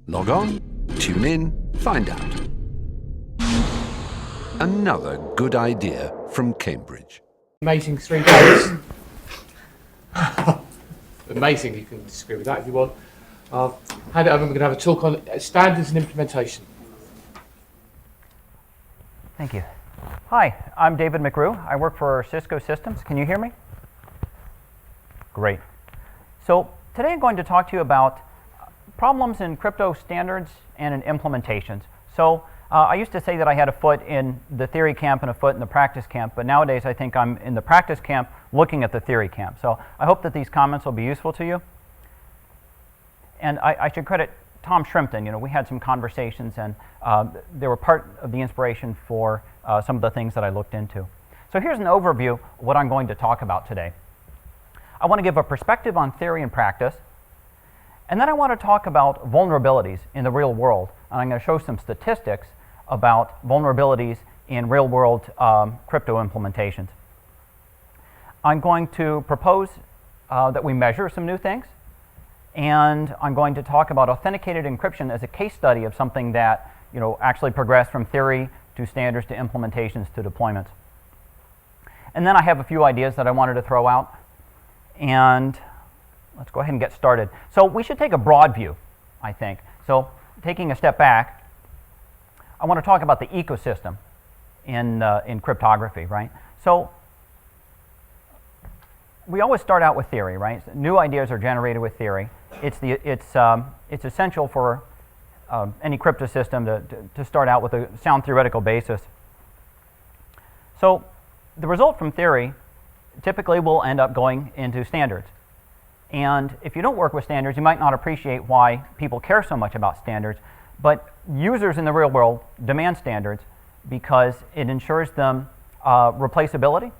Log on, tune in, find out. Another good idea from Cambridge. Amazing 3 days. Amazing, you can disagree with that if you want. Hand it over, we're going to have a talk on standards and implementation. Thank you. Hi, I'm David McGrew. I work for Cisco Systems. Can you hear me? Great. So today I'm going to talk to you about problems in crypto standards and in implementations. So I used to say that I had a foot in the theory camp and a foot in the practice camp, but nowadays I think I'm in the practice camp looking at the theory camp. So I hope that these comments will be useful to you. And I should credit Tom Shrimpton. You know, we had some conversations, and they were part of the inspiration for some of the things that I looked into. So here's an overview of what I'm going to talk about today. I want to give a perspective on theory and practice, and then I want to talk about vulnerabilities in the real world. And I'm going to show some statistics about vulnerabilities in real-world crypto implementations. I'm going to propose that we measure some new things, and I'm going to talk about authenticated encryption as a case study of something that actually progressed from theory to standards to implementations to deployments. And then I have a few ideas that I wanted to throw out, and let's go ahead and get started. So we should take a broad view, I think. So taking a step back, I want to talk about the ecosystem in cryptography, right? So we always start out with theory, right? So new ideas are generated with theory. It's essential for any crypto system to start out with a sound theoretical basis. So the result from theory typically will end up going into standards. And if you don't work with standards, you might not appreciate why people care so much about standards, but users in the real world demand standards because it ensures them replaceability.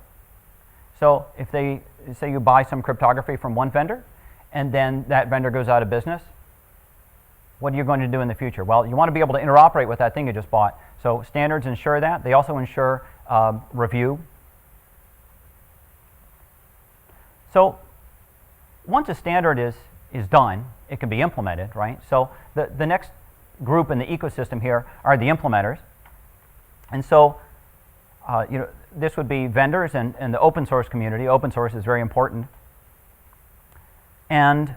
So if they say you buy some cryptography from one vendor and then that vendor goes out of business, what are you going to do in the future? Well, you want to be able to interoperate with that thing you just bought. So standards ensure that. They also ensure review. So once a standard is done, it can be implemented, right? So the next group in the ecosystem here are the implementers. And so this would be vendors and the open source community. Open source is very important. And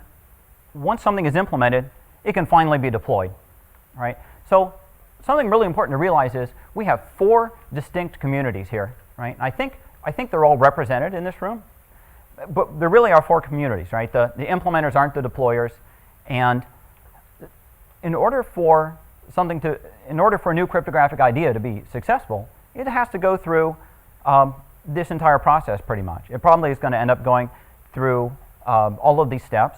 once something is implemented, it can finally be deployed, right? So something really important to realize is we have 4 distinct communities here, right? I think they're all represented in this room, but there really are 4 communities, right? The implementers aren't the deployers, and in order for a new cryptographic idea to be successful, it has to go through this entire process pretty much. It probably is going to end up going through all of these steps.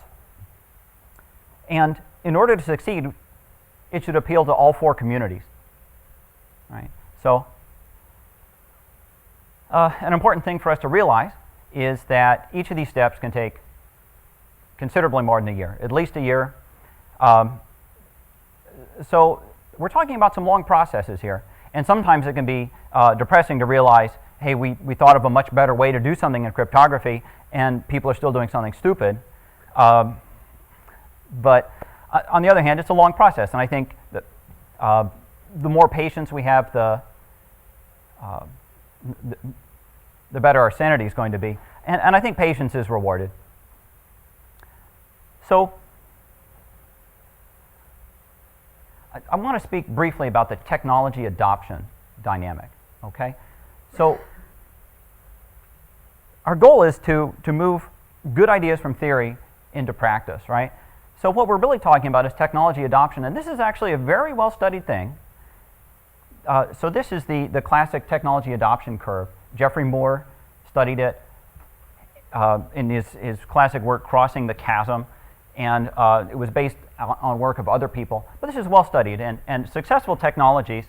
And in order to succeed, it should appeal to all 4 communities, right? So an important thing for us to realize is that each of these steps can take considerably more than a year, at least a year. So we're talking about some long processes here, and sometimes it can be depressing to realize, hey, we thought of a much better way to do something in cryptography, and people are still doing something stupid. But on the other hand, it's a long process, and I think that the more patience we have, the better our sanity is going to be. And I think patience is rewarded. So I want to speak briefly about the technology adoption dynamic, okay? So our goal is to move good ideas from theory into practice, right? So what we're really talking about is technology adoption, and this is actually a very well-studied thing. So this is the classic technology adoption curve. Geoffrey Moore studied it in his classic work, Crossing the Chasm, and it was based on work of other people. But this is well studied, and successful technologies,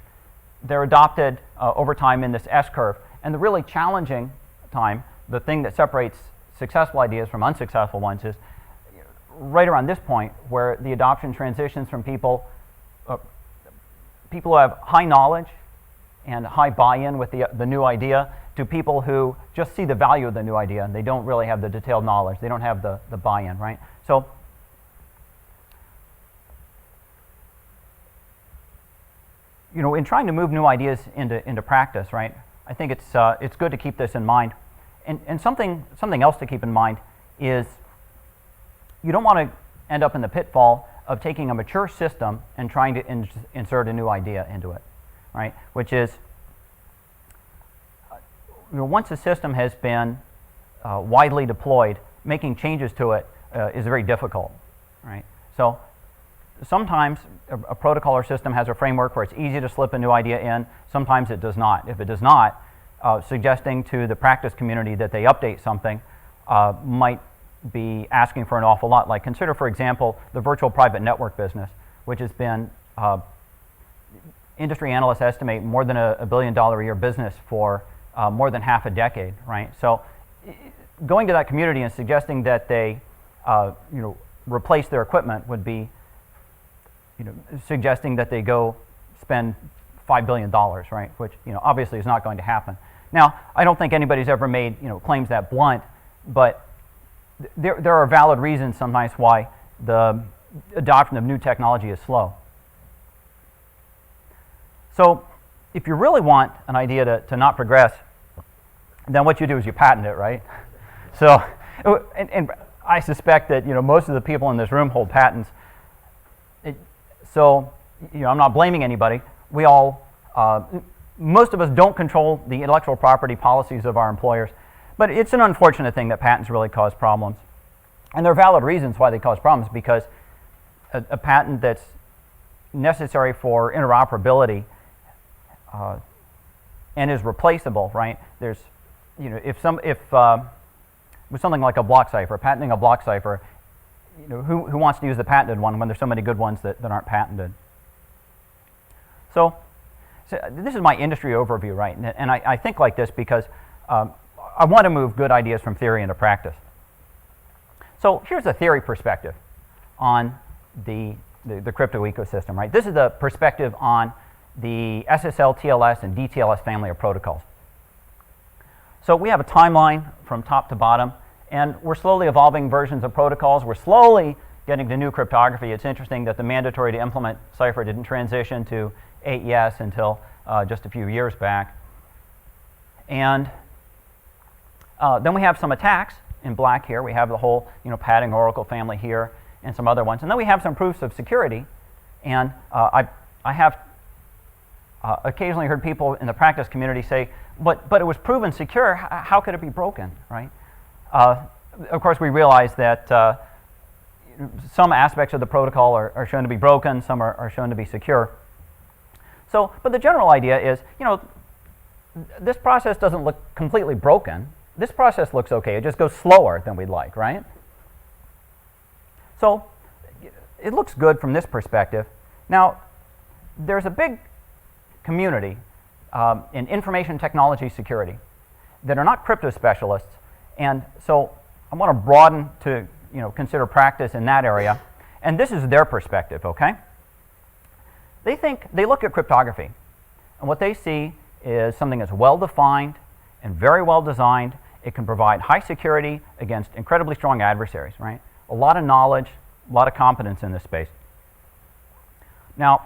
they're adopted over time in this S-curve. And the really challenging time, the thing that separates successful ideas from unsuccessful ones, is right around this point where the adoption transitions from people who have high knowledge and high buy-in with the new idea to people who just see the value of the new idea and they don't really have the detailed knowledge. They don't have the buy-in, right? So in trying to move new ideas into practice, right, I think it's good to keep this in mind. And something else to keep in mind is you don't want to end up in the pitfall of taking a mature system and trying to insert a new idea into it, right? Which is, once a system has been widely deployed, making changes to it is very difficult, right? So sometimes a protocol or system has a framework where it's easy to slip a new idea in. Sometimes it does not. If it does not, suggesting to the practice community that they update something might be asking for an awful lot. Like, consider, for example, the virtual private network business, which has been, industry analysts estimate, more than a $1 billion a year business for more than half a decade, right? So going to that community and suggesting that they replace their equipment would be suggesting that they go spend $5 billion, right? Which obviously is not going to happen. Now, I don't think anybody's ever made claims that blunt, but there are valid reasons sometimes why the adoption of new technology is slow. So if you really want an idea to not progress, then what you do is you patent it, right? So, and I suspect that most of the people in this room hold patents. So I'm not blaming anybody. We all, most of us don't control the intellectual property policies of our employers. But it's an unfortunate thing that patents really cause problems. And there are valid reasons why they cause problems, because a patent that's necessary for interoperability and is replaceable, right? There's, with something like a block cipher, patenting a block cipher, who wants to use the patented one when there's so many good ones that aren't patented? So this is my industry overview, right? And I think like this because I want to move good ideas from theory into practice. So here's a theory perspective on the crypto ecosystem, right? This is the perspective on the SSL, TLS, and DTLS family of protocols. So we have a timeline from top to bottom, and we're slowly evolving versions of protocols. We're slowly getting to new cryptography. It's interesting that the mandatory to implement cipher didn't transition to AES until just a few years back. And then we have some attacks in black here. We have the whole padding Oracle family here and some other ones. And then we have some proofs of security. And I have occasionally heard people in the practice community say, but it was proven secure. How could it be broken, right? Of course, we realize that some aspects of the protocol are shown to be broken, some are shown to be secure. So, but the general idea is, this process doesn't look completely broken. This process looks okay. It just goes slower than we'd like, right? So it looks good from this perspective. Now, there's a big community in information technology security that are not crypto specialists, and so I want to broaden to consider practice in that area. And this is their perspective, okay? They look at cryptography, and what they see is something that's well-defined and very well-designed. It can provide high security against incredibly strong adversaries, right? A lot of knowledge, a lot of competence in this space. Now,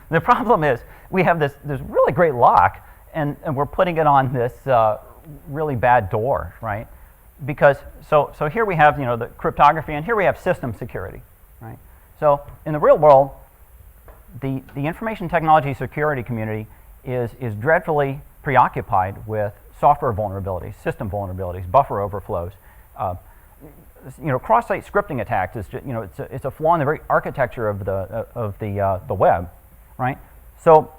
the problem is we have this really great lock, and we're putting it on this really bad door, right? Because, so here we have, the cryptography, and here we have system security, right? So in the real world, the information technology security community is dreadfully preoccupied with software vulnerabilities, system vulnerabilities, buffer overflows. Cross-site scripting attacks is just, it's a flaw in the very architecture of the web, right? So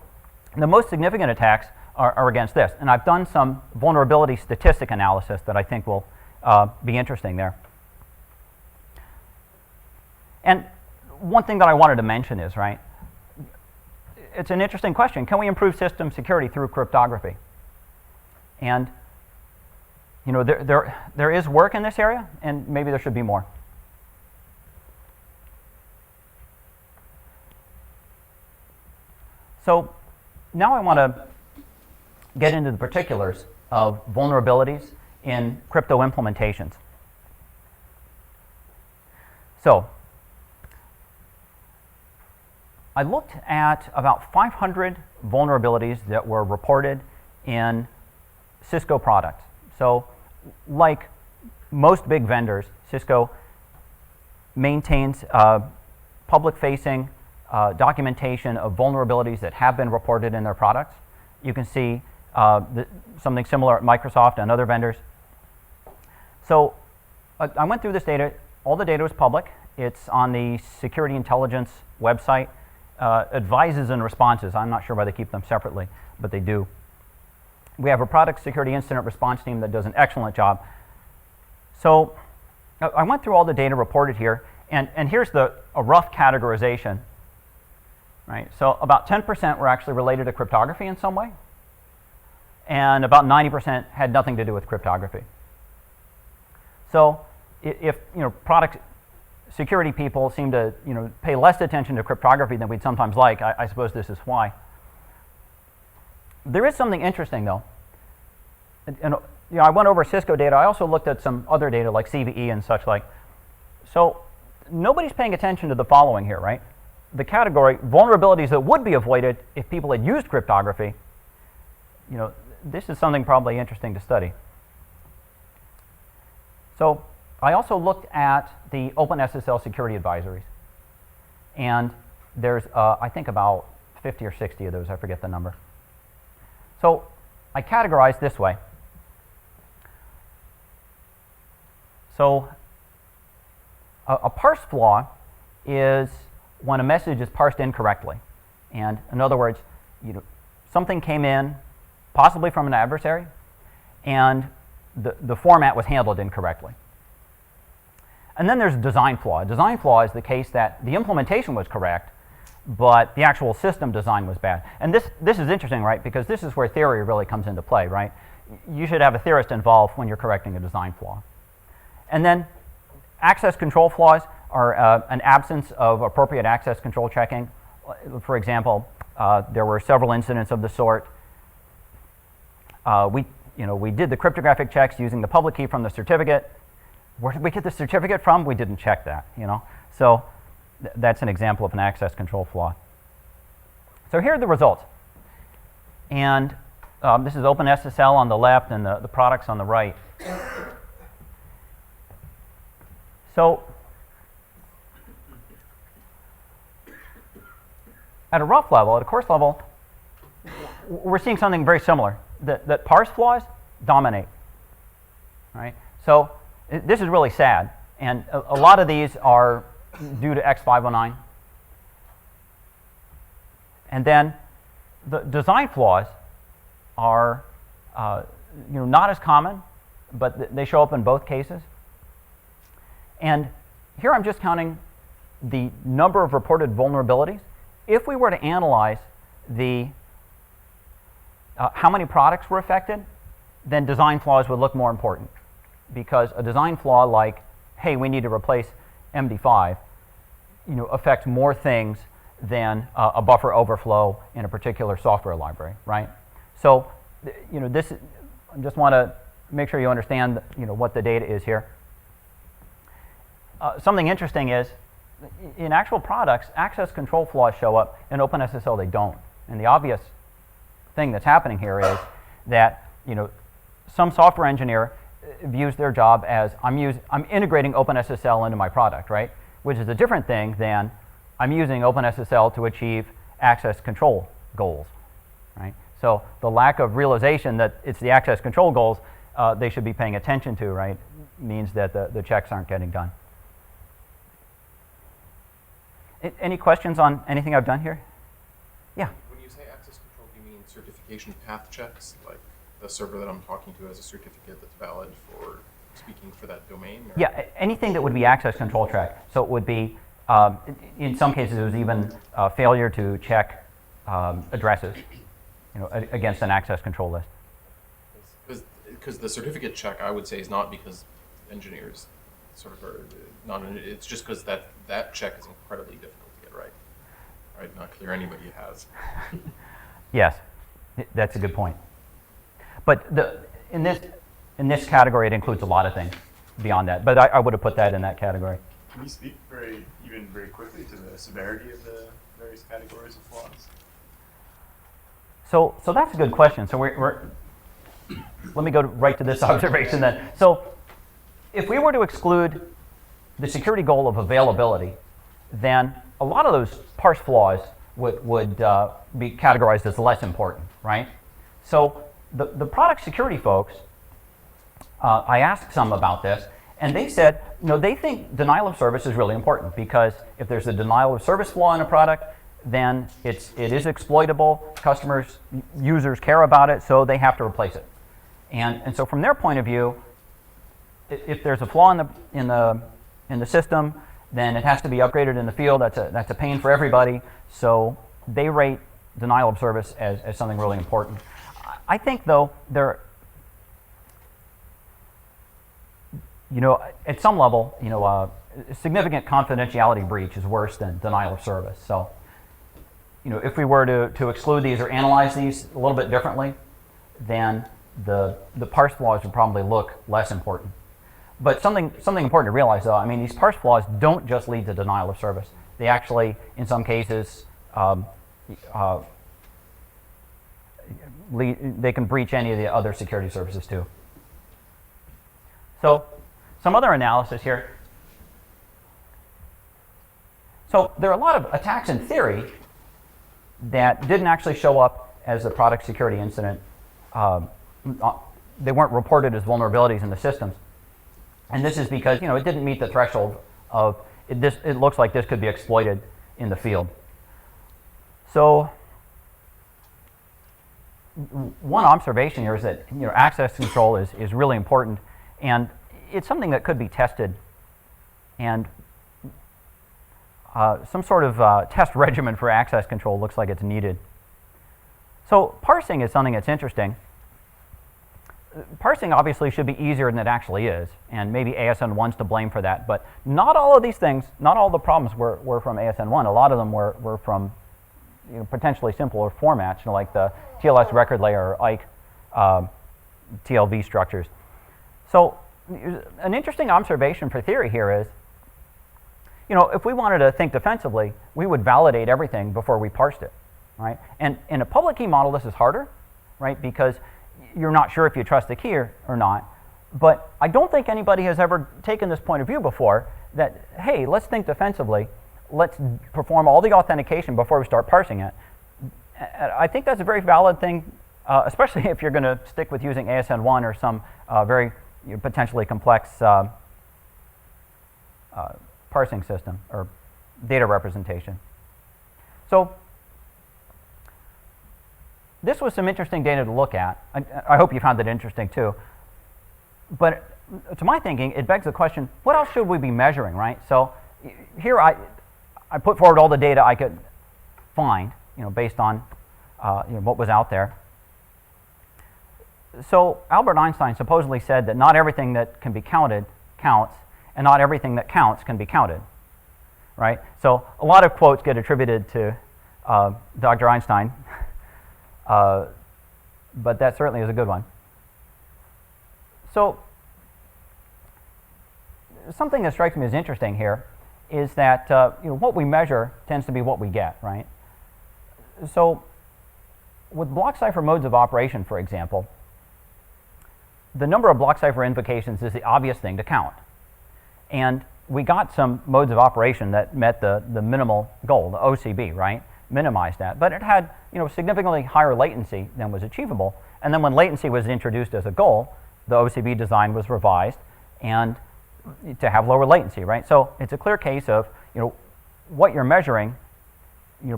the most significant attacks are against this, and I've done some vulnerability statistic analysis that I think will be interesting there. And one thing that I wanted to mention is, right, it's an interesting question. Can we improve system security through cryptography? And there is work in this area, and maybe there should be more. So now I want to get into the particulars of vulnerabilities in crypto implementations. So I looked at about 500 vulnerabilities that were reported in Cisco products. So like most big vendors, Cisco maintains public-facing documentation of vulnerabilities that have been reported in their products. You can see something similar at Microsoft and other vendors. So I went through this data. All the data was public. It's on the Security Intelligence website. Advices and responses. I'm not sure why they keep them separately, but they do. We have a product security incident response team that does an excellent job. So I went through all the data reported here, and here's a rough categorization. Right? So about 10% were actually related to cryptography in some way, and about 90% had nothing to do with cryptography. So if product security people seem to pay less attention to cryptography than we'd sometimes like, I suppose this is why. There is something interesting though. And I went over Cisco data. I also looked at some other data like CVE and such like. So nobody's paying attention to the following here, right? The category vulnerabilities that would be avoided if people had used cryptography. This is something probably interesting to study. So I also looked at the OpenSSL security advisories. And there's, I think, about 50 or 60 of those. I forget the number. So I categorized this way. So a parse flaw is when a message is parsed incorrectly. And in other words, something came in, possibly from an adversary, and the format was handled incorrectly. And then there's design flaw. Design flaw is the case that the implementation was correct, but the actual system design was bad. And this is interesting, right? Because this is where theory really comes into play, right? You should have a theorist involved when you're correcting a design flaw. And then access control flaws are an absence of appropriate access control checking. For example, there were several incidents of the sort. We did the cryptographic checks using the public key from the certificate. Where did we get the certificate from? We didn't check that, So that's an example of an access control flaw. So here are the results. And this is OpenSSL on the left and the products on the right. So at a rough level, at a coarse level, we're seeing something very similar, that parse flaws dominate, right? So this is really sad, and a lot of these are due to X509. And then the design flaws are not as common, but they show up in both cases. And here I'm just counting the number of reported vulnerabilities. If we were to analyze how many products were affected, then design flaws would look more important. Because a design flaw like, hey, we need to replace MD5, affects more things than a buffer overflow in a particular software library, right? So, this I just want to make sure you understand, what the data is here. Something interesting is, in actual products, access control flaws show up. In OpenSSL, they don't. And the obvious thing that's happening here is that, some software engineer views their job as I'm integrating OpenSSL into my product, right? Which is a different thing than I'm using OpenSSL to achieve access control goals, right? So the lack of realization that it's the access control goals they should be paying attention to, right, means that the checks aren't getting done. Any questions on anything I've done here? Yeah. When you say access control, do you mean certification path checks, like the server that I'm talking to has a certificate that's valid for speaking for that domain? Or? Yeah, anything that would be access control check. So it would be, in some cases, it was even failure to check addresses, against an access control list. Because the certificate check, I would say, is not because engineers sort of are not. It's just because that check is incredibly difficult to get right. Right, not clear anybody has. Yes, that's a good point. But in this category, it includes a lot of things beyond that. But I would have put that in that category. Can you speak very quickly to the severity of the various categories of flaws? So that's a good question. So let me go right to this observation then. So if we were to exclude the security goal of availability, then a lot of those parse flaws would be categorized as less important, right? So the product security folks, I asked some about this, and they said, they think denial of service is really important because if there's a denial of service flaw in a product, then it is exploitable. Users care about it, so they have to replace it. And so from their point of view, if there's a flaw in the system, then it has to be upgraded in the field. That's a pain for everybody. So they rate denial of service as something really important. I think though at some level, significant confidentiality breach is worse than denial of service. So, if we were to exclude these or analyze these a little bit differently, then the parse flaws would probably look less important. But something important to realize, though, these parse flaws don't just lead to denial of service. They actually, in some cases, they can breach any of the other security services too. So, some other analysis here. So there are a lot of attacks in theory that didn't actually show up as a product security incident. They weren't reported as vulnerabilities in the systems. And this is because it didn't meet the threshold of it looks like this could be exploited in the field. So one observation here is that access control is really important, and it's something that could be tested, and some sort of test regimen for access control looks like it's needed. So parsing is something that's interesting. Parsing obviously should be easier than it actually is, and maybe ASN1's to blame for that, but not all of these things, not all the problems were from ASN1. A lot of them were from potentially simpler formats, like the TLS record layer or IKE TLV structures. So an interesting observation for theory here is, if we wanted to think defensively, we would validate everything before we parsed it, right? And in a public key model, this is harder, right? Because you're not sure if you trust the key or not. But I don't think anybody has ever taken this point of view before that, hey, let's think defensively. Let's perform all the authentication before we start parsing it. I think that's a very valid thing, especially if you're going to stick with using ASN1 or some very potentially complex parsing system or data representation. So this was some interesting data to look at. I hope you found it interesting too. But to my thinking, it begs the question, what else should we be measuring, right? So here I put forward all the data I could find, based on what was out there. So Albert Einstein supposedly said that not everything that can be counted counts, and not everything that counts can be counted, right? So a lot of quotes get attributed to Dr. Einstein, but that certainly is a good one. So something that strikes me as interesting here is that what we measure tends to be what we get, right? So with block cipher modes of operation, for example, the number of block cipher invocations is the obvious thing to count. And we got some modes of operation that met the minimal goal, the OCB, right? Minimized that. But it had significantly higher latency than was achievable. And then when latency was introduced as a goal, the OCB design was revised and to have lower latency, right? So it's a clear case of what you're measuring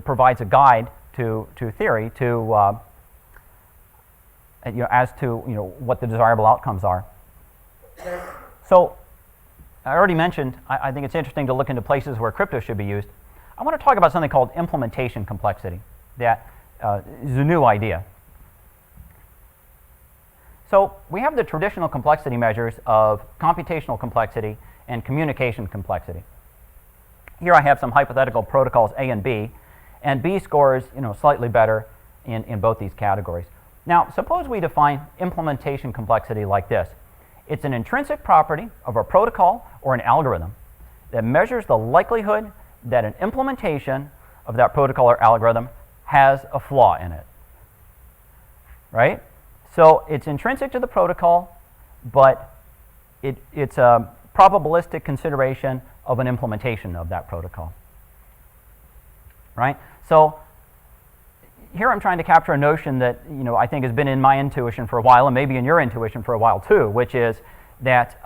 provides a guide to theory to as to what the desirable outcomes are. So I already mentioned I think it's interesting to look into places where crypto should be used. I want to talk about something called implementation complexity. That is a new idea. So we have the traditional complexity measures of computational complexity and communication complexity. Here I have some hypothetical protocols A and B scores slightly better in both these categories. Now suppose we define implementation complexity like this. It's an intrinsic property of a protocol or an algorithm that measures the likelihood that an implementation of that protocol or algorithm has a flaw in it, right? So it's intrinsic to the protocol, but it's a probabilistic consideration of an implementation of that protocol, right? So here I'm trying to capture a notion that I think has been in my intuition for a while, and maybe in your intuition for a while too, which is that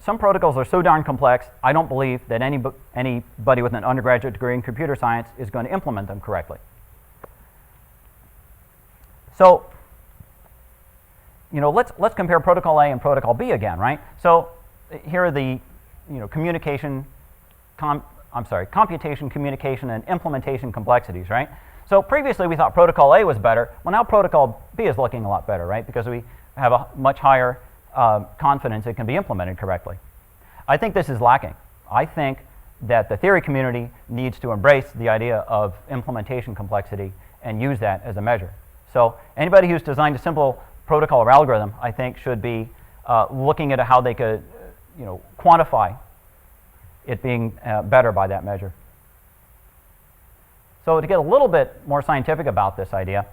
some protocols are so darn complex, I don't believe that anybody with an undergraduate degree in computer science is going to implement them correctly. So, let's compare protocol A and protocol B again, right? So here are the computation, communication, and implementation complexities, right? So previously we thought protocol A was better. Well, now protocol B is looking a lot better, right? Because we have a much higher confidence it can be implemented correctly. I think this is lacking. I think that the theory community needs to embrace the idea of implementation complexity and use that as a measure. So anybody who's designed a simple protocol or algorithm, I think, should be looking at how they could, quantify it being better by that measure. So to get a little bit more scientific about this idea,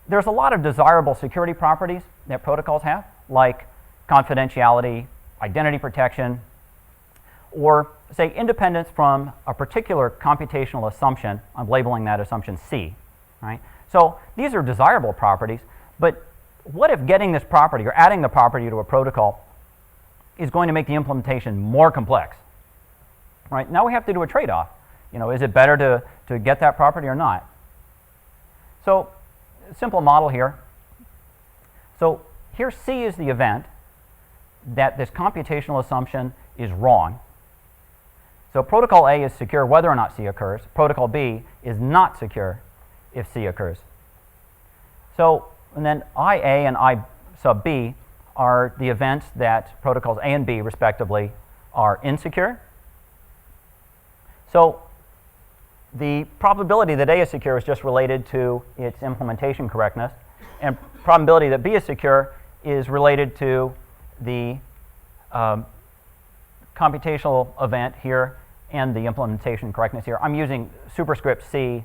there's a lot of desirable security properties that protocols have, like confidentiality, identity protection, or say independence from a particular computational assumption. I'm labeling that assumption C, right? So these are desirable properties, but what if getting this property or adding the property to a protocol is going to make the implementation more complex, right? Now we have to do a trade-off. Is it better to get that property or not? So, simple model here. So here C is the event that this computational assumption is wrong. So protocol A is secure whether or not C occurs. Protocol B is not secure if C occurs. So, and then IA and I sub B are the events that protocols A and B, respectively, are insecure. So the probability that A is secure is just related to its implementation correctness, and probability that B is secure is related to the computational event here and the implementation correctness here. I'm using superscript C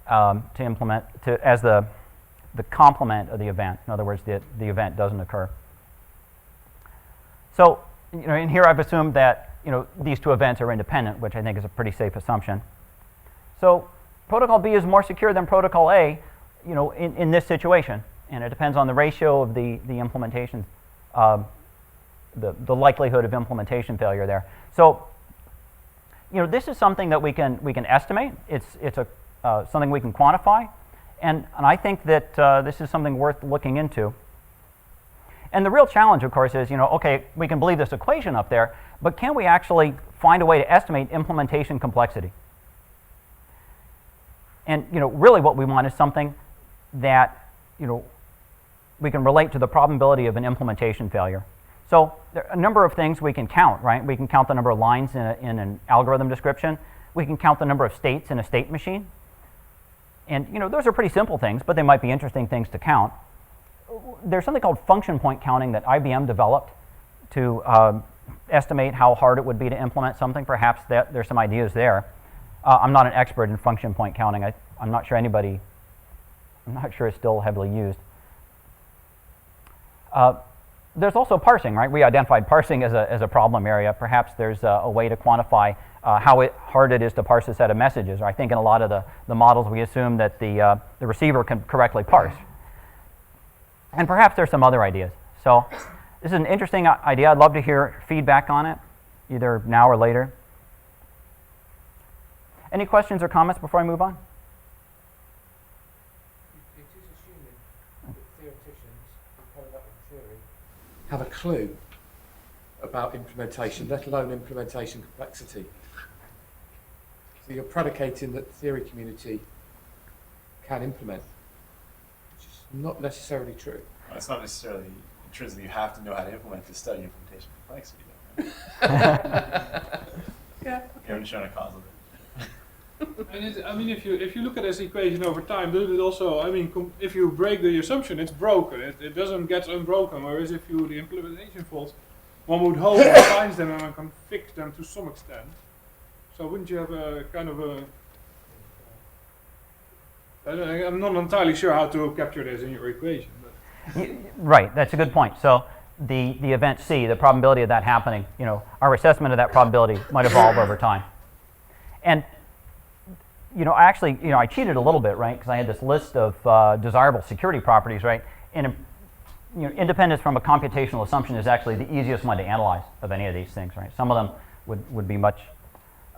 as the complement of the event. In other words, the event doesn't occur. So, in here I've assumed that these two events are independent, which I think is a pretty safe assumption. So, protocol B is more secure than protocol A, in this situation, and it depends on the ratio of the implementation, the likelihood of implementation failure there. So, this is something that we can estimate. It's something we can quantify, and I think that this is something worth looking into. And the real challenge, of course, is okay, we can believe this equation up there, but can we actually find a way to estimate implementation complexity? And really, what we want is something that we can relate to the probability of an implementation failure. So there are a number of things we can count, right? We can count the number of lines in an algorithm description. We can count the number of states in a state machine. And those are pretty simple things, but they might be interesting things to count. There's something called function point counting that IBM developed to estimate how hard it would be to implement something. Perhaps there's some ideas there. I'm not an expert in function point counting. I'm not sure it's still heavily used. There's also parsing, right? We identified parsing as a problem area. Perhaps there's a way to quantify how hard it is to parse a set of messages. Or I think in a lot of the models we assume that the receiver can correctly parse. And perhaps there's some other ideas. So this is an interesting idea. I'd love to hear feedback on it, either now or later. Any questions or comments before I move on? It is assuming that theoreticians who come up with theory have a clue about implementation, let alone implementation complexity. So you're predicating that the theory community can implement, which is not necessarily true. Well, it's not necessarily intrinsically you have to know how to implement to study implementation complexity, though, right? Yeah. You're only showing a cause of it. And if you look at this equation over time, does it also? If you break the assumption, it's broken. It doesn't get unbroken. Whereas if you the implementation faults, one would hope one finds them and one can fix them to some extent. So wouldn't you have a kind of a... I'm not entirely sure how to capture this in your equation. But Right, that's a good point. So the event C, the probability of that happening, our assessment of that probability might evolve over time. And actually, I cheated a little bit, right? Because I had this list of desirable security properties, right? And independence from a computational assumption is actually the easiest one to analyze of any of these things, right? Some of them would be much,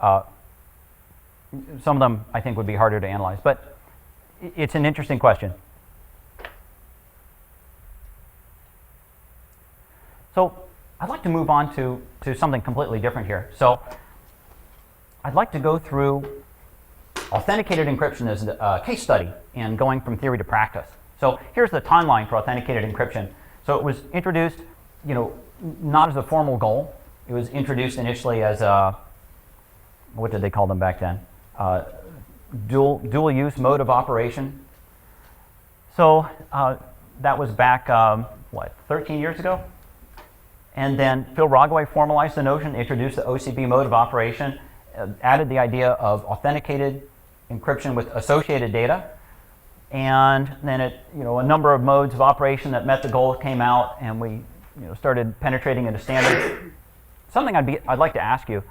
some of them I think would be harder to analyze, but it's an interesting question. So I'd like to move on to something completely different here. So I'd like to go through authenticated encryption as a case study and going from theory to practice. So here's the timeline for authenticated encryption. So it was introduced, not as a formal goal. It was introduced initially as a, what did they call them back then? Dual use mode of operation. So that was back, 13 years ago? And then Phil Rogaway formalized the notion, introduced the OCB mode of operation, added the idea of authenticated encryption with associated data, and then a number of modes of operation that met the goal came out, and we started penetrating into standards. Something I'd like to ask you.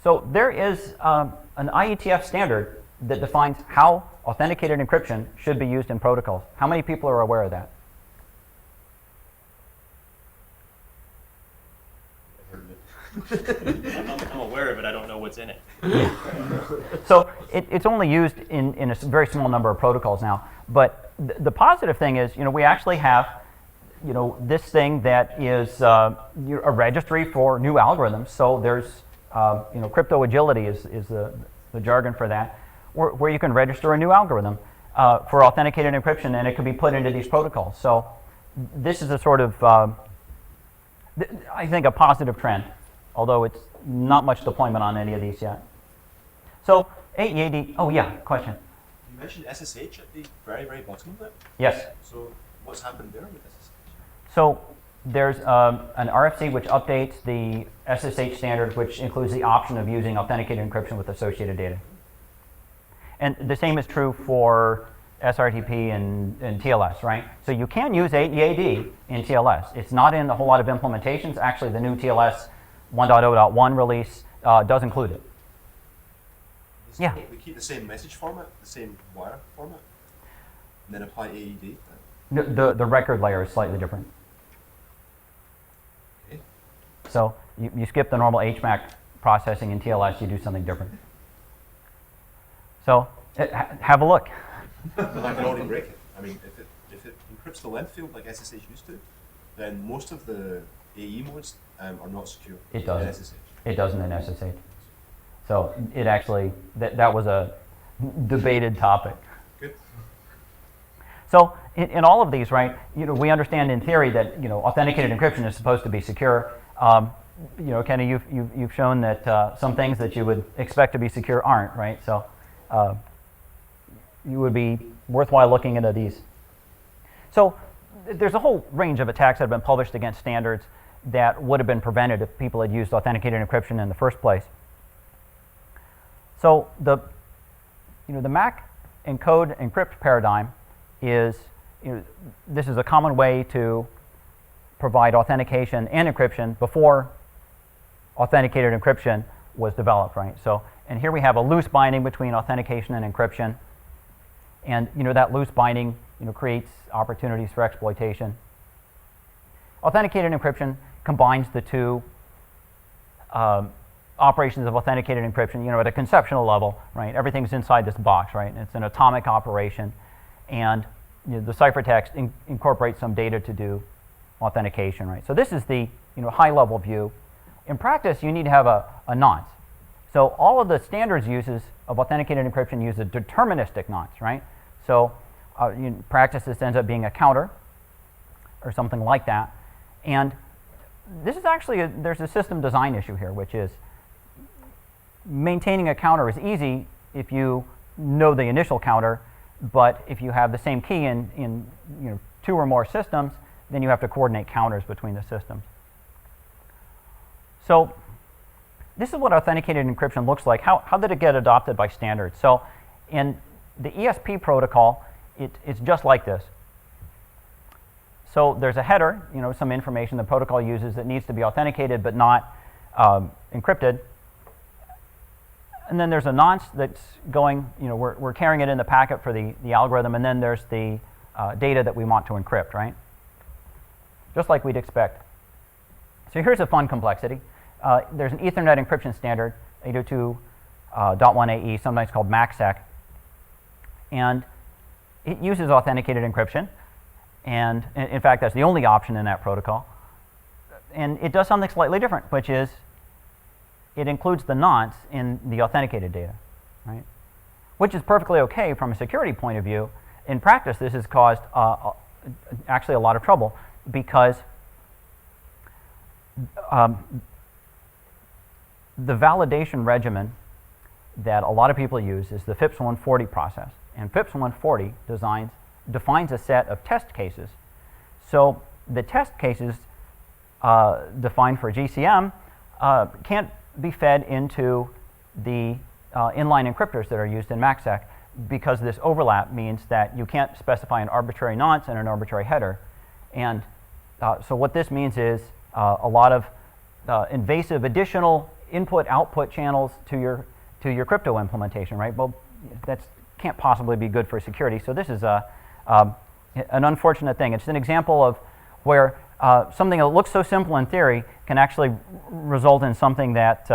So there is an IETF standard that defines how authenticated encryption should be used in protocols. How many people are aware of that? I'm aware of it. I don't know what's in it. So it's only used in a very small number of protocols now. But the positive thing is, we actually have, this thing that is a registry for new algorithms. So there's, crypto agility is the jargon for that, where you can register a new algorithm for authenticated encryption, and it can be put into these protocols. So this is a sort of, I think, a positive trend, although it's not much deployment on any of these yet. So AEAD, oh yeah, question. You mentioned SSH at the very, very bottom of it. Yes. So what's happened there with SSH? So there's an RFC which updates the SSH standard, which includes the option of using authenticated encryption with associated data. And the same is true for SRTP and TLS, right? So you can use AEAD in TLS. It's not in a whole lot of implementations. Actually, the new TLS 1.0.1 release does include it. Yeah. We keep the same message format, the same wire format, and then apply AED. The record layer is slightly different. Okay. So you skip the normal HMAC processing in TLS, you do something different. So have a look. But I can already break it. I mean, if it encrypts the length field like SSH used to, then most of the AE modes are not secure. It doesn't. In SSH. It doesn't in SSH. So it actually, that was a debated topic. Good. So in all of these, right, we understand in theory that, authenticated encryption is supposed to be secure. Kenny, you've shown that some things that you would expect to be secure aren't, right? So you would be worthwhile looking into these. So there's a whole range of attacks that have been published against standards that would have been prevented if people had used authenticated encryption in the first place. So the Mac encode encrypt paradigm is, this is a common way to provide authentication and encryption before authenticated encryption was developed, right? So, and here we have a loose binding between authentication and encryption, and that loose binding creates opportunities for exploitation. Authenticated encryption combines the two operations of authenticated encryption, at a conceptual level, right? Everything's inside this box, right? It's an atomic operation, and the ciphertext incorporates some data to do authentication, right? So this is the high-level view. In practice, you need to have a nonce. So all of the standards uses of authenticated encryption use a deterministic nonce, right? So in practice, this ends up being a counter or something like that. And this is actually, there's a system design issue here, which is maintaining a counter is easy if you know the initial counter, but if you have the same key in two or more systems, then you have to coordinate counters between the systems. So this is what authenticated encryption looks like. How did it get adopted by standards? So in the ESP protocol, it's just like this. So there's a header, some information the protocol uses that needs to be authenticated but not encrypted. And then there's a nonce that's going, we're carrying it in the packet for the algorithm, and then there's the data that we want to encrypt, right? Just like we'd expect. So here's a fun complexity. There's an Ethernet encryption standard, 802.1ae, sometimes called MACsec, and it uses authenticated encryption. And in fact, that's the only option in that protocol. And it does something slightly different, which is it includes the nonce in the authenticated data, right? Which is perfectly okay from a security point of view. In practice, this has caused actually a lot of trouble because the validation regimen that a lot of people use is the FIPS 140 process. And FIPS 140 defines a set of test cases. So the test cases defined for GCM can't be fed into the inline encryptors that are used in MACsec, because this overlap means that you can't specify an arbitrary nonce and an arbitrary header. And so what this means is a lot of invasive additional input-output channels to your crypto implementation, right? Well, that can't possibly be good for security. So this is an unfortunate thing. It's an example of where something that looks so simple in theory can actually result in something that,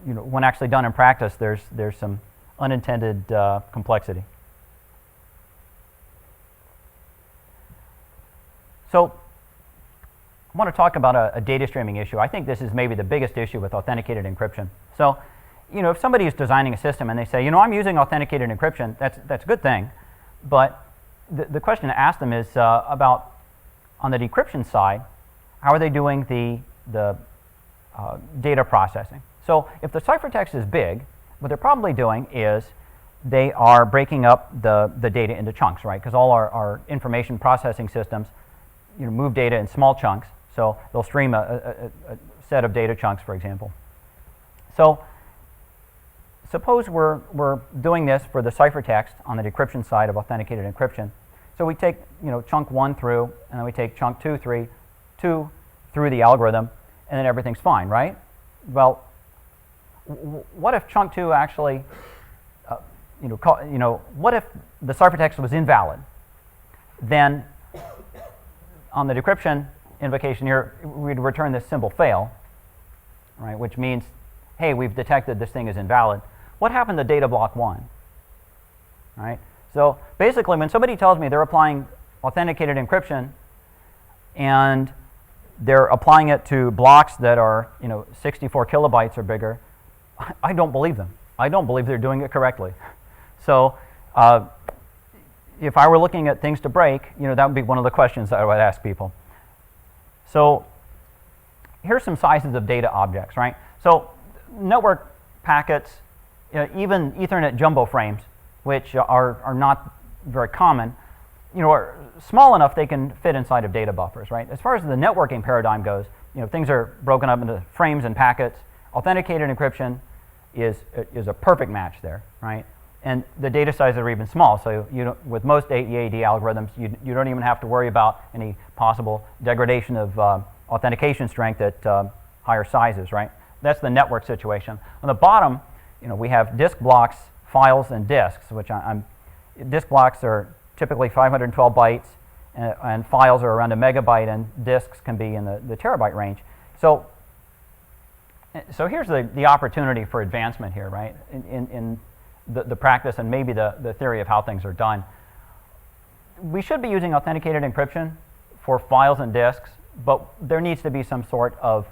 when actually done in practice, there's some unintended complexity. So I want to talk about a data streaming issue. I think this is maybe the biggest issue with authenticated encryption. So, if somebody is designing a system and they say, I'm using authenticated encryption, that's a good thing. But the question to ask them is about, on the decryption side, how are they doing the data processing? So if the ciphertext is big, what they're probably doing is they are breaking up the data into chunks, right? Because all our information processing systems move data in small chunks. So they'll stream a set of data chunks, for example. So suppose we're doing this for the ciphertext on the decryption side of authenticated encryption. So we take chunk 1 through, and then we take chunk 2 through the algorithm, and then everything's fine, right? Well, what if chunk 2 actually, what if the ciphertext was invalid? Then on the decryption invocation here, we'd return this symbol fail, right? Which means, hey, we've detected this thing is invalid. What happened to data block 1, right? So basically, when somebody tells me they're applying authenticated encryption and they're applying it to blocks that are 64 kilobytes or bigger, I don't believe them. I don't believe they're doing it correctly. So if I were looking at things to break, that would be one of the questions that I would ask people. So here's some sizes of data objects, right? So network packets, even Ethernet jumbo frames, which are not very common, are small enough they can fit inside of data buffers, right? As far as the networking paradigm goes, things are broken up into frames and packets. Authenticated encryption is a perfect match there, right? And the data sizes are even small, so with most EAD algorithms, you don't even have to worry about any possible degradation of authentication strength at higher sizes, right? That's the network situation. On the bottom, we have disk blocks, files, and disks, which disk blocks are typically 512 bytes, and files are around a megabyte, and disks can be in the terabyte range. So here's the opportunity for advancement here, right? In the practice and maybe the theory of how things are done. We should be using authenticated encryption for files and disks, but there needs to be some sort of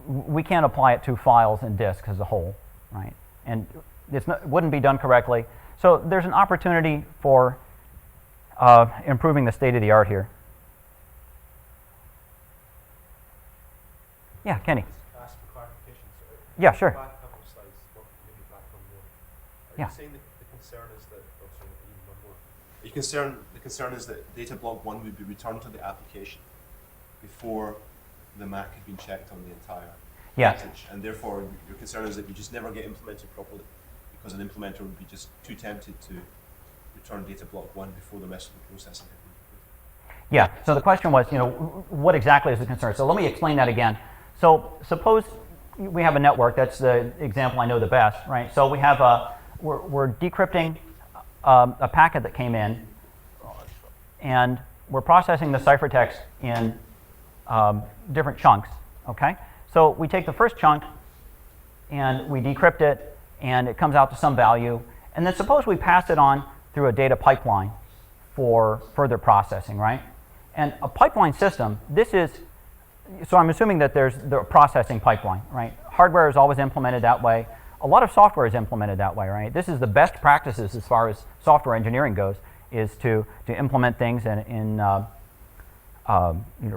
we can't apply it to files and disks as a whole, right? And it wouldn't be done correctly. So there's an opportunity for improving the state of the art here. Yeah, Kenny. Ask for clarification. Yeah, sure. Back a couple of slides, maybe back one more. Are Yeah. you saying that the concern is that, even one more. The concern is that data block 1 would be returned to the application before the MAC had been checked on the entire Yeah. message, and therefore your concern is that you just never get implemented properly, because an implementer would be just too tempted to return data block 1 before the rest of the processing had been completed. Yeah, so the question was, what exactly is the concern? So let me explain that again. So suppose we have a network, that's the example I know the best, right? So we have we're decrypting a packet that came in, and we're processing the ciphertext in different chunks, okay? So we take the first chunk, and we decrypt it, and it comes out to some value, and then suppose we pass it on through a data pipeline for further processing, right? And a pipeline system, so I'm assuming that there's the processing pipeline, right? Hardware is always implemented that way. A lot of software is implemented that way, right? This is the best practices as far as software engineering goes, is to implement things in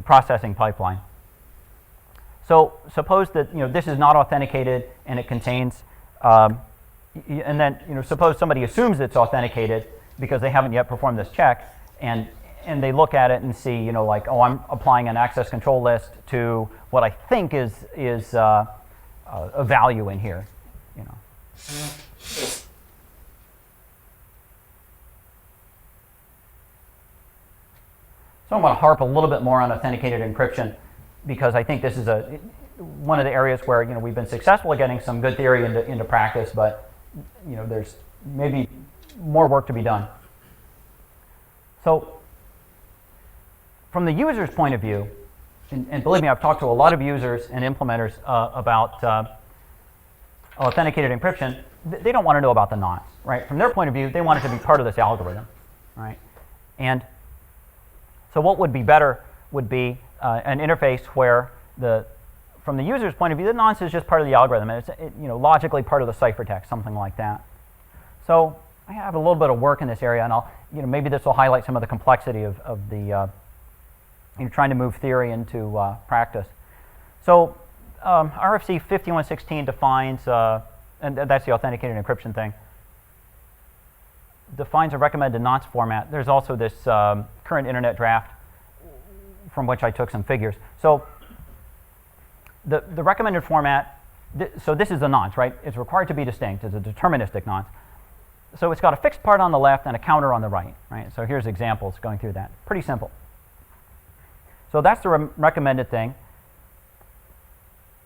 processing pipeline. So suppose that this is not authenticated and it contains, and then suppose somebody assumes it's authenticated because they haven't yet performed this check, and they look at it and see, like, oh, I'm applying an access control list to what I think is a value in here, So I'm going to harp a little bit more on authenticated encryption, because I think this is one of the areas where we've been successful at getting some good theory into practice, but there's maybe more work to be done. So from the user's point of view, and believe me, I've talked to a lot of users and implementers about authenticated encryption. They don't want to know about the nonce, right? From their point of view, they want it to be part of this algorithm, right? And so what would be better would be an interface where from the user's point of view, the nonce is just part of the algorithm, and it's logically part of the ciphertext, something like that. So I have a little bit of work in this area, and maybe this will highlight some of the complexity of the trying to move theory into practice. So RFC 5116 defines, and that's the authenticated encryption thing, defines a recommended nonce format. There's also this current internet draft from which I took some figures. So the recommended format, so this is the nonce, right? It's required to be distinct. It's a deterministic nonce. So it's got a fixed part on the left and a counter on the right, right? So here's examples going through that. Pretty simple. So that's the recommended thing.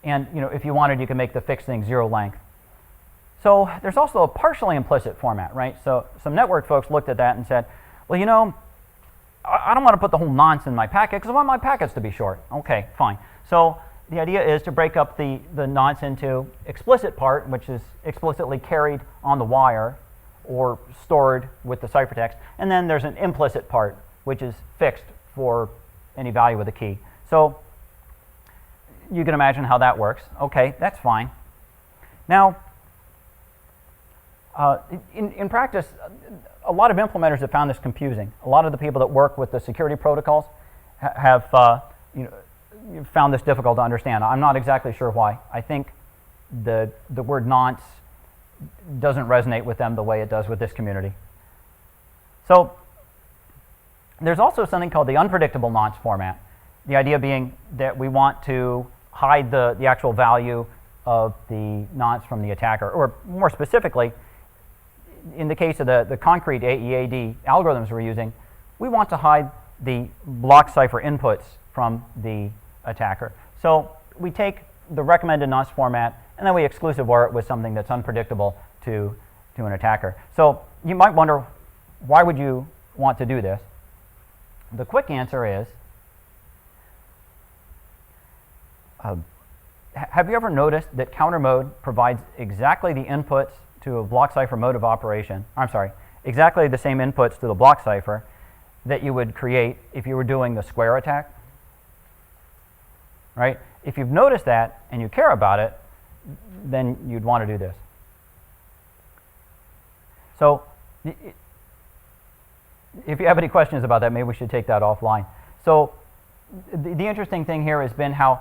And if you wanted, you can make the fixed thing 0 length. So there's also a partially implicit format, right? So some network folks looked at that and said, well, I don't want to put the whole nonce in my packet because I want my packets to be short. Okay, fine. So the idea is to break up the nonce into explicit part, which is explicitly carried on the wire or stored with the ciphertext, and then there's an implicit part, which is fixed for any value with a key. So you can imagine how that works. Okay, that's fine. Now, in practice, a lot of implementers have found this confusing. A lot of the people that work with the security protocols have found this difficult to understand. I'm not exactly sure why. I think the word nonce doesn't resonate with them the way it does with this community. So there's also something called the unpredictable nonce format. The idea being that we want to hide the actual value of the nonce from the attacker, or more specifically, in the case of the concrete AEAD algorithms we're using, we want to hide the block cipher inputs from the attacker. So we take the recommended nonce format and then we exclusive OR it with something that's unpredictable to an attacker. So you might wonder, why would you want to do this? The quick answer is, have you ever noticed that counter mode provides exactly the inputs to a block cipher mode of operation? I'm sorry, exactly the same inputs to the block cipher that you would create if you were doing the square attack, right? If you've noticed that and you care about it, then you'd want to do this. So if you have any questions about that, maybe we should take that offline. So the interesting thing here has been how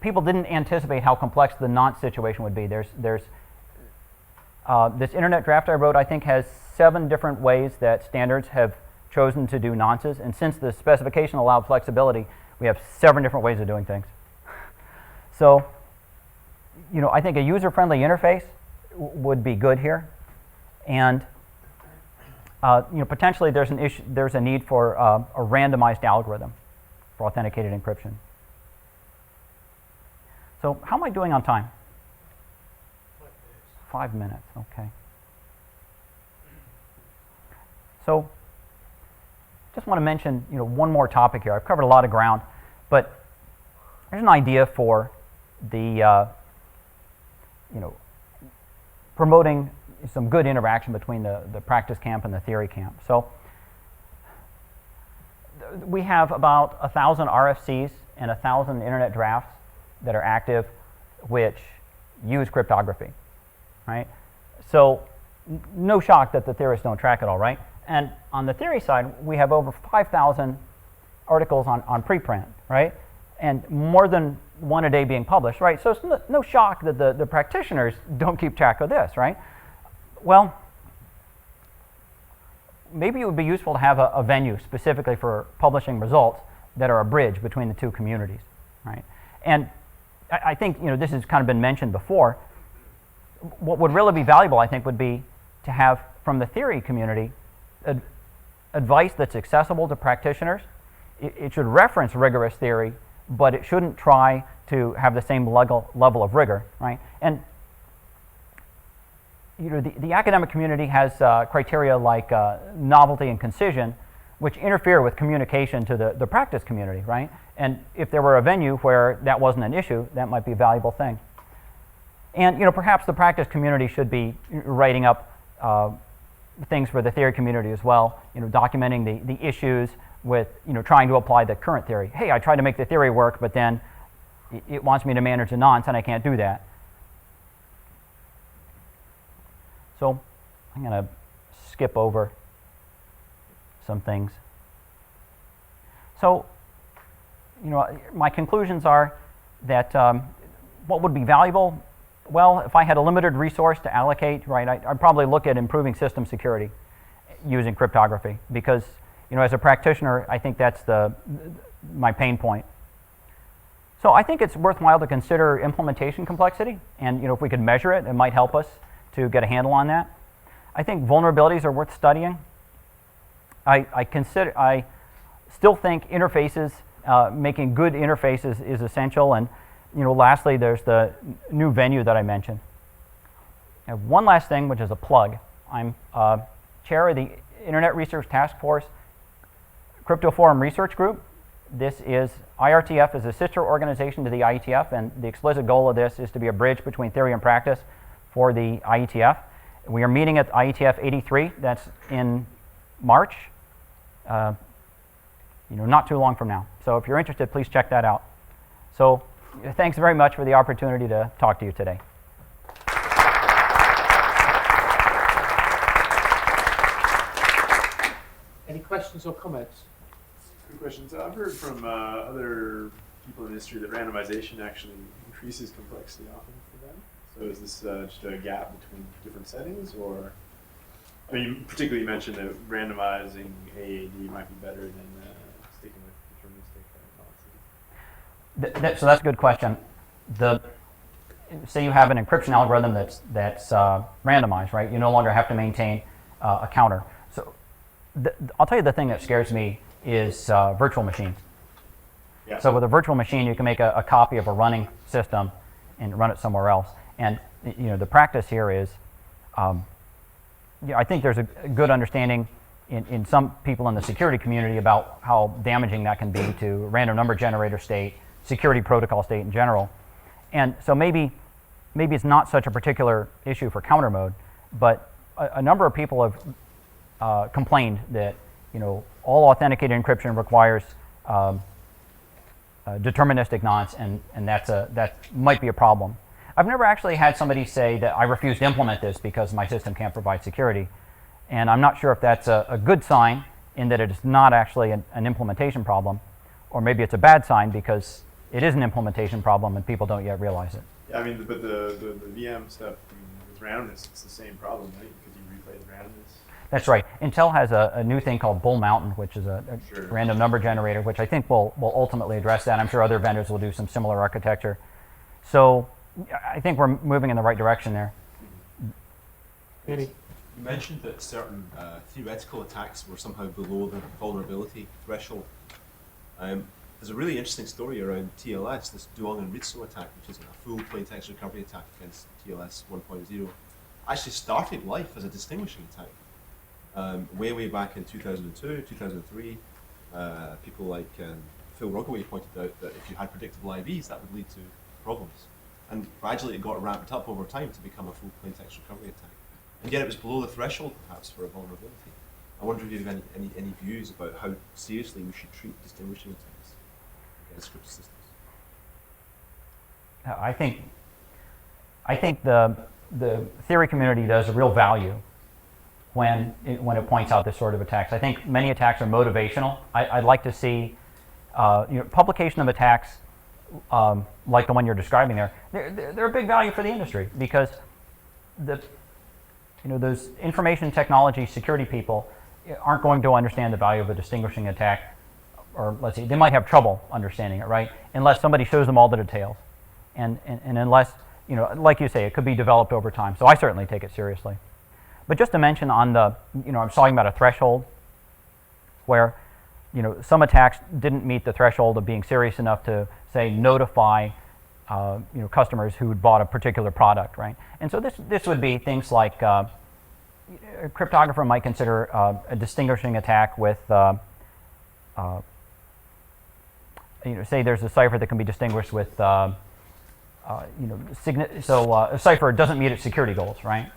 people didn't anticipate how complex the nonce situation would be. There's this internet draft I wrote, I think, has 7 different ways that standards have chosen to do nonces. And since the specification allowed flexibility, We have several different ways of doing things. So, I think a user-friendly interface would be good here, and potentially there's a need for a randomized algorithm for authenticated encryption. So, how am I doing on time? 5 minutes. Okay. So, just want to mention, one more topic here. I've covered a lot of ground, but there's an idea for the, promoting some good interaction between the practice camp and the theory camp. So, we have about 1,000 RFCs and 1,000 internet drafts that are active, which use cryptography, right? So, no shock that the theorists don't track it all, right? And on the theory side, we have over 5,000 articles on preprint, right? And more than one a day being published, right? So it's no shock that the practitioners don't keep track of this, right? Well, maybe it would be useful to have a venue specifically for publishing results that are a bridge between the two communities, right? And I think, this has kind of been mentioned before. What would really be valuable, I think, would be to have from the theory community advice that's accessible to practitioners. It should reference rigorous theory, but it shouldn't try to have the same level of rigor, right? And the academic community has criteria like novelty and concision, which interfere with communication to the practice community, right? And if there were a venue where that wasn't an issue, that might be a valuable thing. And perhaps the practice community should be writing up things for the theory community as well, documenting the issues with, trying to apply the current theory. Hey, I tried to make the theory work, but then it wants me to manage the nonce, and I can't do that. So I'm going to skip over some things. So, my conclusions are that what would be valuable? Well, if I had a limited resource to allocate, right, I'd probably look at improving system security using cryptography because, as a practitioner, I think that's my pain point. So I think it's worthwhile to consider implementation complexity, and if we could measure it, it might help us to get a handle on that. I think vulnerabilities are worth studying. I still think interfaces, making good interfaces is essential, and lastly, there's the new venue that I mentioned. I have one last thing, which is a plug. I'm chair of the Internet Research Task Force Crypto Forum Research Group. IRTF is a sister organization to the IETF, and the explicit goal of this is to be a bridge between theory and practice for the IETF. We are meeting at IETF 83. That's in March, not too long from now. So if you're interested, please check that out. So thanks very much for the opportunity to talk to you today. Any questions or comments? Good questions. I've heard from other people in history that randomization actually increases complexity often for them. So is this just a gap between different settings, or? I mean, you particularly mentioned that randomizing AAD might be better than sticking with deterministic nonsense. So that's a good question. Say you have an encryption algorithm that's randomized, right? You no longer have to maintain a counter. So I'll tell you the thing that scares me is virtual machines. Yeah. So with a virtual machine, you can make a copy of a running system and run it somewhere else. And the practice here is, I think there's a good understanding in some people in the security community about how damaging that can be to random number generator state, security protocol state in general. And so maybe it's not such a particular issue for counter mode, but a number of people have complained that all authenticated encryption requires deterministic nonce, and that might be a problem. I've never actually had somebody say that I refuse to implement this because my system can't provide security, and I'm not sure if that's a good sign in that it is not actually an implementation problem, or maybe it's a bad sign because it is an implementation problem and people don't yet realize it. Yeah, I mean, but the VM stuff, with randomness, it's the same problem, right? Because you replay the randomness. That's right. Intel has a new thing called Bull Mountain, which is a Sure. random number generator, which I think will ultimately address that. I'm sure other vendors will do some similar architecture. So I think we're moving in the right direction there. Really? You mentioned that certain theoretical attacks were somehow below the vulnerability threshold. There's a really interesting story around TLS, this Duong and Ritso attack, which is a full plain text recovery attack against TLS 1.0. Actually started life as a distinguishing attack. Way back in 2002, 2003, people like Phil Roggaway pointed out that if you had predictable IVs, that would lead to problems. And gradually it got ramped up over time to become a full plain text recovery attack. And yet it was below the threshold, perhaps, for a vulnerability. I wonder if you have any views about how seriously we should treat distinguishing attacks against scripted systems. I think the theory community does a real value when it points out this sort of attacks. I think many attacks are motivational. I'd like to see publication of attacks like the one you're describing there. They're a big value for the industry because those information technology security people aren't going to understand the value of a distinguishing attack, or let's see, they might have trouble understanding it, right? Unless somebody shows them all the details, and unless like you say, it could be developed over time. So I certainly take it seriously. But just to mention on the, I was talking about a threshold where, some attacks didn't meet the threshold of being serious enough to say notify, customers who had bought a particular product, right? And so this would be things like a cryptographer might consider a distinguishing attack with, say there's a cipher that can be distinguished with, a cipher doesn't meet its security goals, right?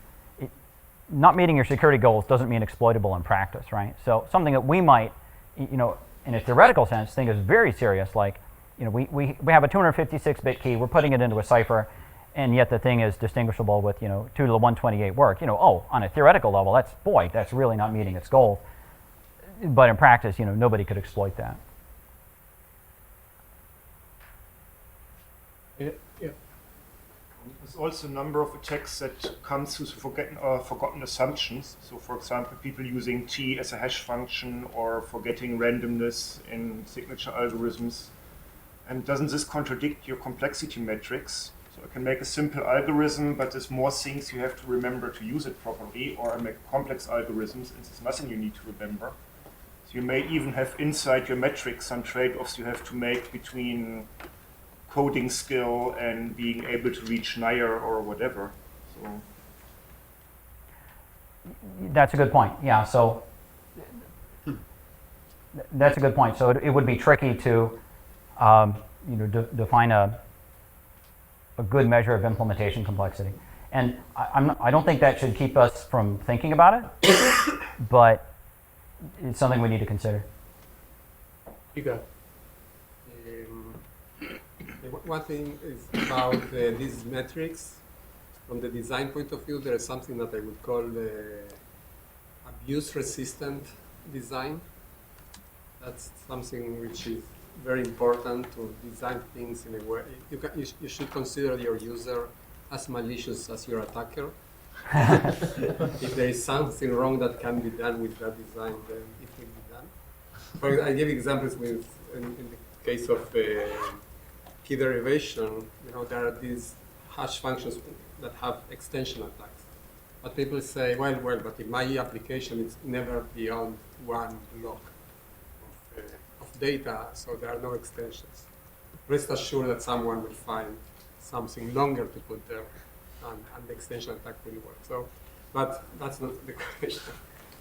Not meeting your security goals doesn't mean exploitable in practice, right? So something that we might, in a theoretical sense, think is very serious, like, we have a 256-bit key, we're putting it into a cipher, and yet the thing is distinguishable with, 2 to the 128 work. On a theoretical level, that's really not meeting its goals. But in practice, nobody could exploit that. Yeah. There's also a number of attacks that come through forgotten assumptions. So, for example, people using T as a hash function or forgetting randomness in signature algorithms. And doesn't this contradict your complexity metrics? So I can make a simple algorithm, but there's more things you have to remember to use it properly, or I make complex algorithms and there's nothing you need to remember. So you may even have inside your metrics some trade-offs you have to make between coding skill and being able to reach Nair or whatever. So That's a good point. Yeah, so that's a good point. So it would be tricky to define a good measure of implementation complexity. And I don't think that should keep us from thinking about it, but it's something we need to consider. You go. One thing is about these metrics. From the design point of view, there is something that I would call abuse-resistant design. That's something which is very important to design things in a way. You should consider your user as malicious as your attacker. If there is something wrong that can be done with that design, then it will be done. I give examples in the case of key derivation. There are these hash functions that have extension attacks. But people say, well, but in my application, it's never beyond one block of data, so there are no extensions. Rest assured that someone will find something longer to put there, and the extension attack will work. So, but that's not the question.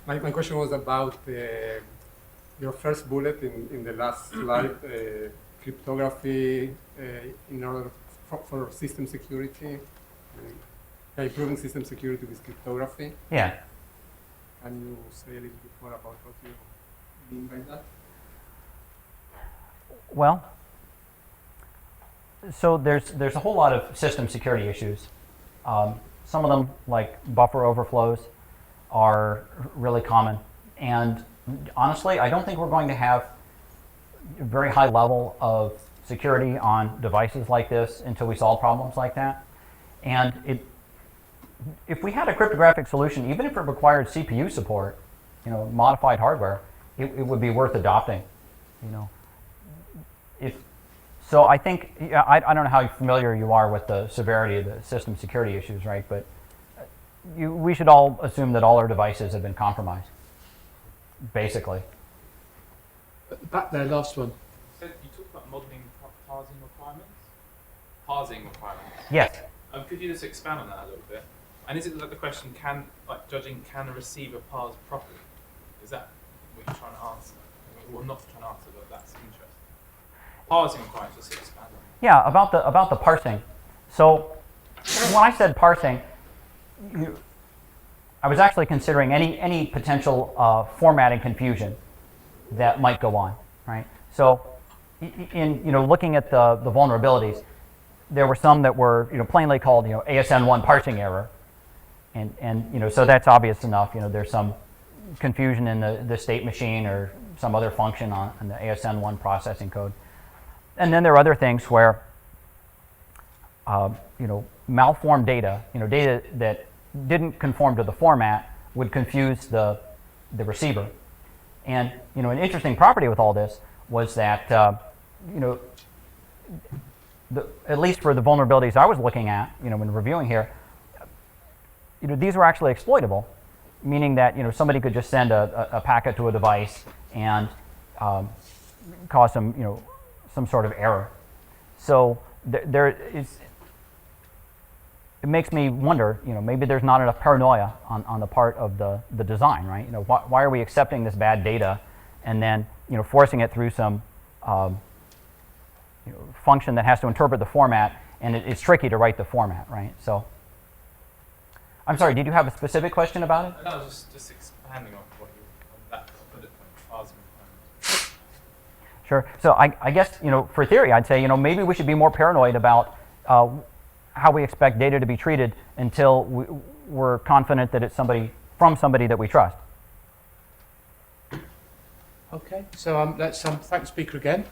My question was about your first bullet in the last slide, cryptography in order for system security, improving system security with cryptography. Yeah. Can you say a little bit more about what you mean by that? Well, so there's a whole lot of system security issues. Some of them, like buffer overflows, are really common. And honestly, I don't think we're going to have a very high level of security on devices like this until we solve problems like that. And if we had a cryptographic solution, even if it required CPU support, modified hardware, it would be worth adopting. So I think, I don't know how familiar you are with the severity of the system security issues, right? But we should all assume that all our devices have been compromised, basically. Back there, last one. You talked about modeling parsing requirements. Parsing requirements. Yes. Could you just expand on that a little bit? And is it like the question, can a receiver parse properly? Is that what you're trying to answer? Well, not trying to answer, but that's interesting. Parsing requirements, just expand on that. Yeah, about the parsing. So when I said parsing, I was actually considering any potential formatting confusion that might go on, right? So in looking at the vulnerabilities, there were some that were plainly called ASN1 parsing error, and so that's obvious enough. There's some confusion in the state machine or some other function on the ASN1 processing code. And then there are other things where malformed data, data that didn't conform to the format would confuse the receiver. And an interesting property with all this was that at least for the vulnerabilities I was looking at, when reviewing here, these were actually exploitable, meaning that somebody could just send a packet to a device and cause some sort of error. So there is. It makes me wonder, maybe there's not enough paranoia on the part of the design, right? Why are we accepting this bad data and then, forcing it through some function that has to interpret the format, and it's tricky to write the format, right? So, I'm sorry, did you have a specific question about it? No, just expanding on what on that bullet point, parsing requirements. Sure. So I guess, for theory, I'd say, maybe we should be more paranoid about how we expect data to be treated until we're confident that it's from somebody that we trust. Okay, so let's thank the speaker again.